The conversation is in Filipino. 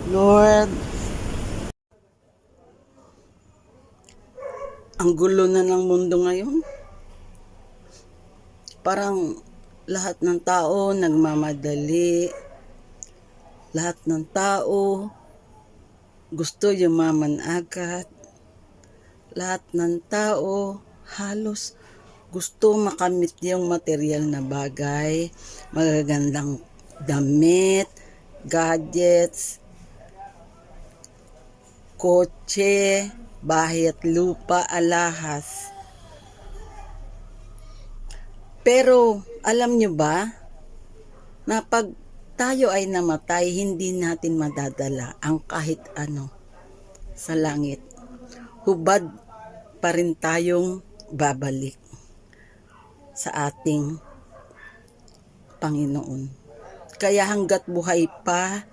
Lord, ang gulo na ng mundo ngayon. Parang lahat ng tao nagmamadali. Lahat ng tao gusto yumaman agad. Lahat ng tao halos gusto makamit yung material na bagay, magagandang damit, gadgets, kotse, bahay at lupa, alahas. Pero alam nyo ba na pag tayo ay namatay, hindi natin madadala ang kahit ano sa langit. Hubad pa rin tayong babalik sa ating Panginoon. Kaya hanggat buhay pa,